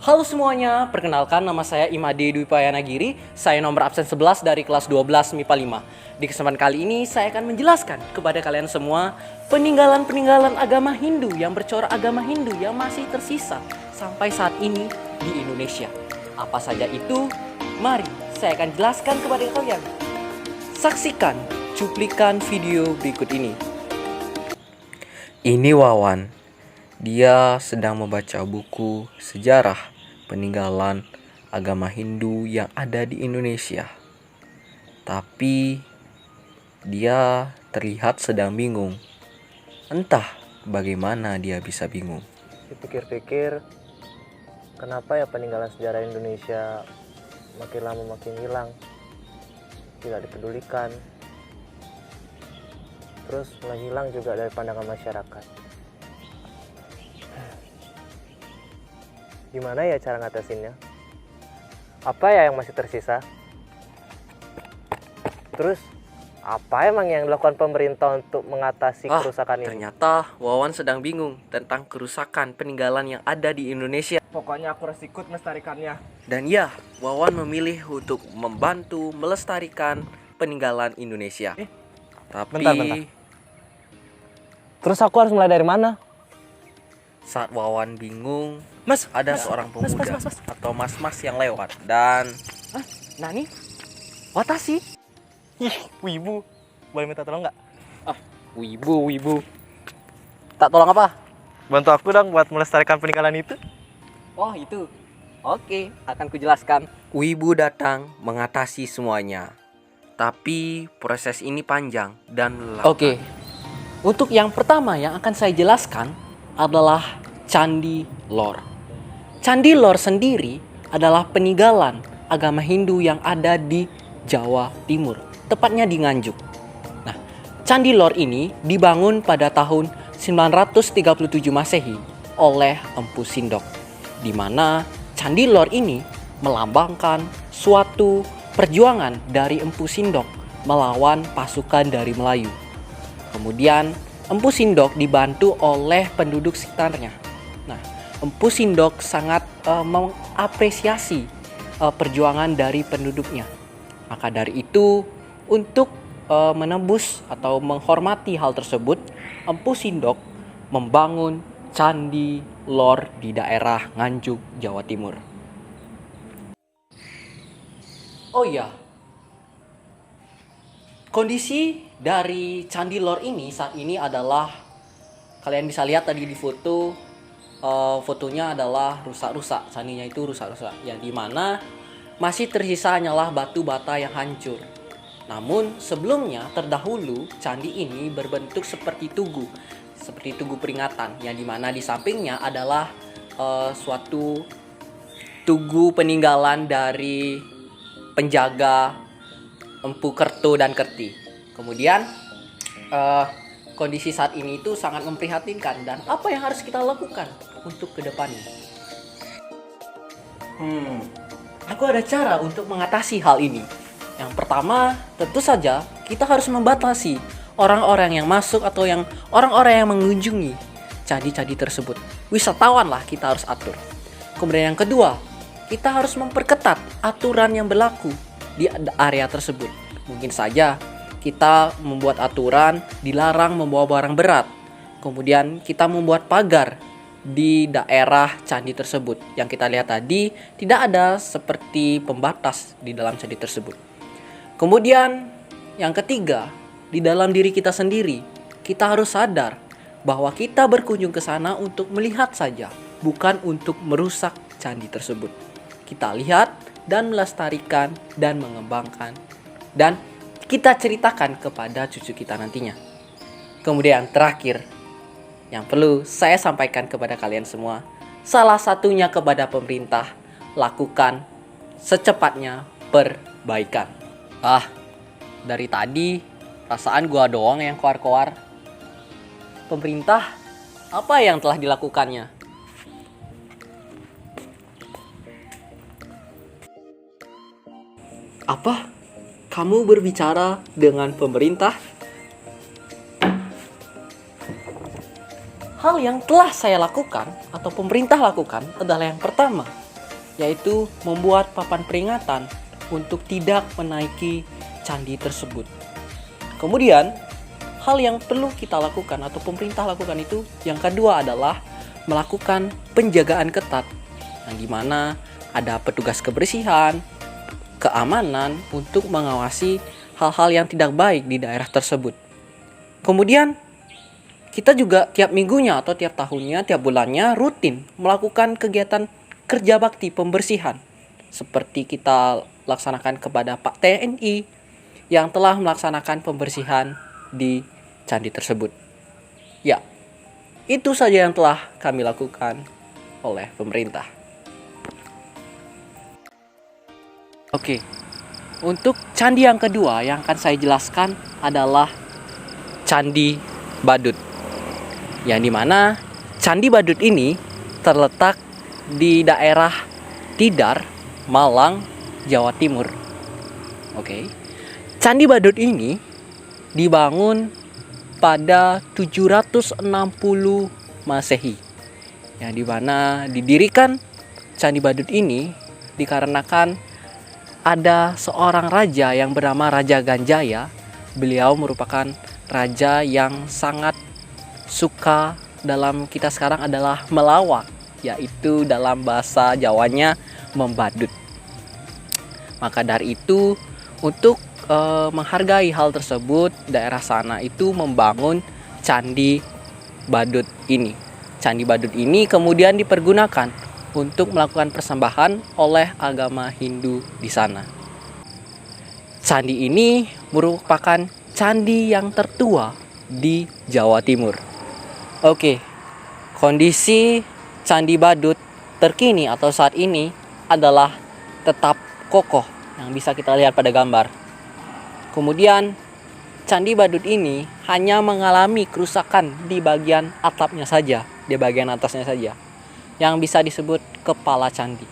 Halo semuanya, perkenalkan nama saya Imade Dwi Payanagiri. Saya nomor absen 11 dari kelas 12 MIPA 5. Di kesempatan kali ini saya akan menjelaskan kepada kalian semua peninggalan-peninggalan agama Hindu yang bercorak agama Hindu yang masih tersisa sampai saat ini di Indonesia. Apa saja itu? Mari saya akan jelaskan kepada kalian. Saksikan cuplikan video berikut ini. Ini Wawan. Dia sedang membaca buku sejarah peninggalan agama Hindu yang ada di Indonesia. Tapi dia terlihat sedang bingung. Entah bagaimana dia bisa bingung. Dipikir-pikir, kenapa ya peninggalan sejarah Indonesia makin lama makin hilang, tidak dipedulikan, terus mulai hilang juga dari pandangan masyarakat. Gimana ya cara ngatasinnya? Apa ya yang masih tersisa? Terus apa emang yang dilakukan pemerintah untuk mengatasi kerusakan ini? Ternyata Wawan sedang bingung tentang kerusakan peninggalan yang ada di Indonesia. Pokoknya aku harus ikut melestarikannya. Dan ya, Wawan memilih untuk membantu melestarikan peninggalan Indonesia. Tapi bentar. Terus aku harus mulai dari mana? saat Wawan bingung, ada seorang pemuda atau mas-mas yang lewat dan Nani? Watashi? Ih, wibu. Boleh minta tolong nggak? wibu. Tak tolong apa? Bantu aku dong buat melestarikan peninggalan itu. Oh itu. Oke, akan kujelaskan. Wibu datang mengatasi semuanya. Tapi proses ini panjang dan melelahkan. Oke. Untuk yang pertama yang akan saya jelaskan adalah Candi Lor. Candi Lor sendiri adalah peninggalan agama Hindu yang ada di Jawa Timur, tepatnya di Nganjuk. Nah, Candi Lor ini dibangun pada tahun 937 Masehi oleh Empu Sindok, di mana Candi Lor ini melambangkan suatu perjuangan dari Empu Sindok melawan pasukan dari Melayu. Kemudian Empu Sindok dibantu oleh penduduk sekitarnya. Nah, Empu Sindok sangat mengapresiasi perjuangan dari penduduknya. Maka dari itu, untuk menembus atau menghormati hal tersebut, Empu Sindok membangun Candi Lor di daerah Nganjuk, Jawa Timur. Oh iya, kondisi dari Candi Lor ini saat ini adalah, kalian bisa lihat tadi di foto, fotonya adalah rusak-rusak, candinya itu rusak-rusak, yang dimana masih tersisa hanyalah batu bata yang hancur. Namun sebelumnya terdahulu candi ini berbentuk seperti tugu peringatan, yang dimana di sampingnya adalah suatu tugu peninggalan dari penjaga Empu Kerto dan Kerti. Kemudian kondisi saat ini itu sangat memprihatinkan, dan apa yang harus kita lakukan untuk kedepannya? Aku ada cara untuk mengatasi hal ini. Yang pertama, tentu saja kita harus membatasi orang-orang yang masuk atau yang orang-orang yang mengunjungi candi-candi tersebut. Wisatawan lah kita harus atur. Kemudian yang kedua, kita harus memperketat aturan yang berlaku di area tersebut. Mungkin saja kita membuat aturan dilarang membawa barang berat. Kemudian kita membuat pagar di daerah candi tersebut. Yang kita lihat tadi tidak ada seperti pembatas di dalam candi tersebut. Kemudian yang ketiga, di dalam diri kita sendiri, kita harus sadar bahwa kita berkunjung ke sana untuk melihat saja, bukan untuk merusak candi tersebut. Kita lihat dan melestarikan dan mengembangkan, dan kita ceritakan kepada cucu kita nantinya. Kemudian terakhir, yang perlu saya sampaikan kepada kalian semua, salah satunya kepada pemerintah, lakukan secepatnya perbaikan. Dari tadi perasaan gua doang yang koar-koar. Pemerintah, apa yang telah dilakukannya? Apa? Kamu berbicara dengan pemerintah? Hal yang telah saya lakukan atau pemerintah lakukan adalah yang pertama, yaitu membuat papan peringatan untuk tidak menaiki candi tersebut. Kemudian, hal yang perlu kita lakukan atau pemerintah lakukan itu yang kedua adalah melakukan penjagaan ketat, yang dimana ada petugas kebersihan, keamanan untuk mengawasi hal-hal yang tidak baik di daerah tersebut. Kemudian, kita juga tiap minggunya atau tiap tahunnya, tiap bulannya rutin melakukan kegiatan kerja bakti pembersihan, seperti kita laksanakan kepada Pak TNI yang telah melaksanakan pembersihan di candi tersebut. Ya, itu saja yang telah kami lakukan oleh pemerintah. Oke, untuk candi yang kedua yang akan saya jelaskan adalah Candi Badut. Yang dimana Candi Badut ini terletak di daerah Tidar, Malang, Jawa Timur. Oke. Candi Badut ini dibangun pada 760 Masehi. Yang dimana didirikan Candi Badut ini dikarenakan ada seorang raja yang bernama Raja Ganjaya. Beliau merupakan raja yang sangat suka, dalam kita sekarang adalah melawak, yaitu dalam bahasa Jawanya membadut. Maka dari itu, untuk menghargai hal tersebut, daerah sana itu membangun Candi Badut ini. Candi Badut ini kemudian dipergunakan untuk melakukan persembahan oleh agama Hindu di sana. Candi ini merupakan candi yang tertua di Jawa Timur. Oke, kondisi Candi Badut terkini atau saat ini adalah tetap kokoh yang bisa kita lihat pada gambar. Kemudian Candi Badut ini hanya mengalami kerusakan di bagian atapnya saja, di bagian atasnya saja, yang bisa disebut kepala candi.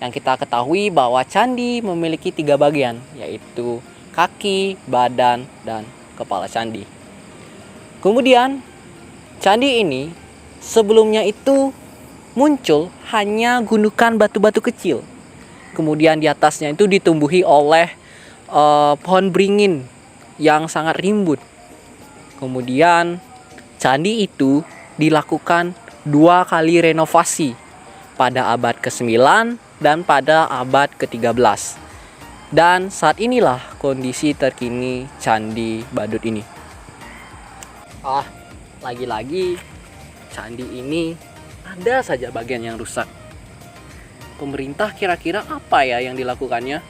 Yang kita ketahui bahwa candi memiliki 3 bagian, yaitu kaki, badan, dan kepala candi. Kemudian candi ini sebelumnya itu muncul hanya gundukan batu-batu kecil. Kemudian di atasnya itu ditumbuhi oleh pohon beringin yang sangat rimbun. Kemudian candi itu dilakukan 2 kali renovasi pada abad ke-9 dan pada abad ke-13. Dan saat inilah kondisi terkini Candi Badut ini. Lagi-lagi candi ini ada saja bagian yang rusak. Pemerintah kira-kira apa ya yang dilakukannya?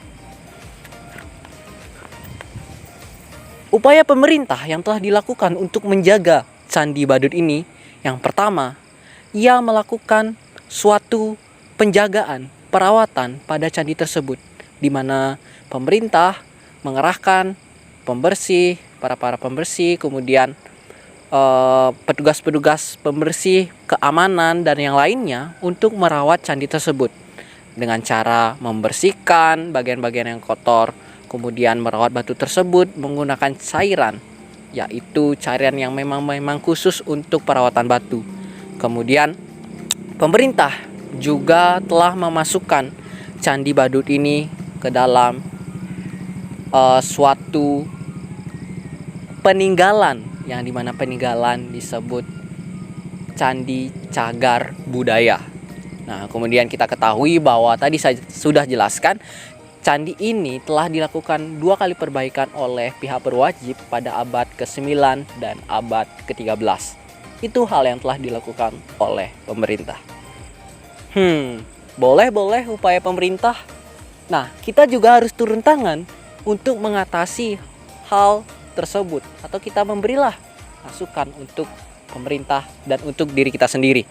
Upaya pemerintah yang telah dilakukan untuk menjaga Candi Badut ini, yang pertama, ia melakukan suatu penjagaan, perawatan pada candi tersebut, di mana pemerintah mengerahkan pembersih, para pembersih, kemudian petugas-petugas pembersih, keamanan, dan yang lainnya untuk merawat candi tersebut dengan cara membersihkan bagian-bagian yang kotor, kemudian merawat batu tersebut menggunakan cairan, yaitu cairan yang memang khusus untuk perawatan batu. Kemudian pemerintah juga telah memasukkan Candi Badut ini ke dalam suatu peninggalan, yang dimana peninggalan disebut Candi Cagar Budaya. Nah, kemudian kita ketahui bahwa tadi saya sudah jelaskan, candi ini telah dilakukan 2 kali perbaikan oleh pihak berwajib pada abad ke-9 dan abad ke-13. Itu hal yang telah dilakukan oleh pemerintah. Boleh upaya pemerintah. Nah, kita juga harus turun tangan untuk mengatasi hal tersebut, atau kita memberilah masukan untuk pemerintah dan untuk diri kita sendiri.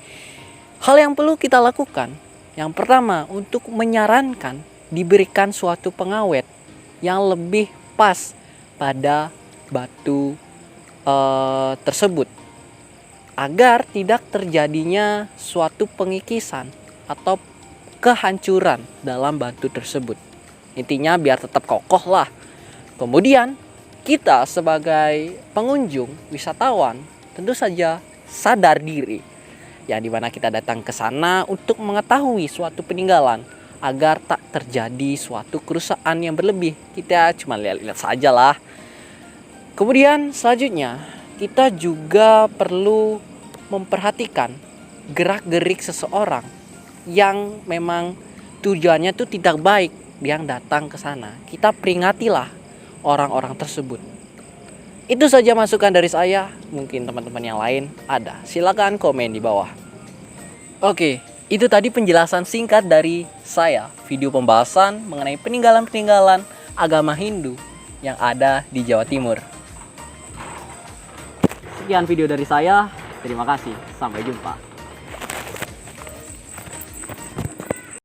Hal yang perlu kita lakukan, yang pertama, untuk menyarankan diberikan suatu pengawet yang lebih pas pada batu tersebut, agar tidak terjadinya suatu pengikisan atau kehancuran dalam batu tersebut. Intinya biar tetap kokoh lah. Kemudian kita sebagai pengunjung, wisatawan, tentu saja sadar diri, yang dimana kita datang ke sana untuk mengetahui suatu peninggalan agar tak terjadi suatu kerusakan yang berlebih. Kita cuma lihat-lihat saja lah. Kemudian selanjutnya kita juga perlu memperhatikan gerak-gerik seseorang yang memang tujuannya tuh tidak baik yang datang ke sana. Kita peringatilah orang-orang tersebut. Itu saja masukan dari saya. Mungkin teman-teman yang lain ada. Silakan komen di bawah. Oke, itu tadi penjelasan singkat dari saya. Video pembahasan mengenai peninggalan-peninggalan agama Hindu yang ada di Jawa Timur. Sekian video dari saya. Terima kasih. Sampai jumpa.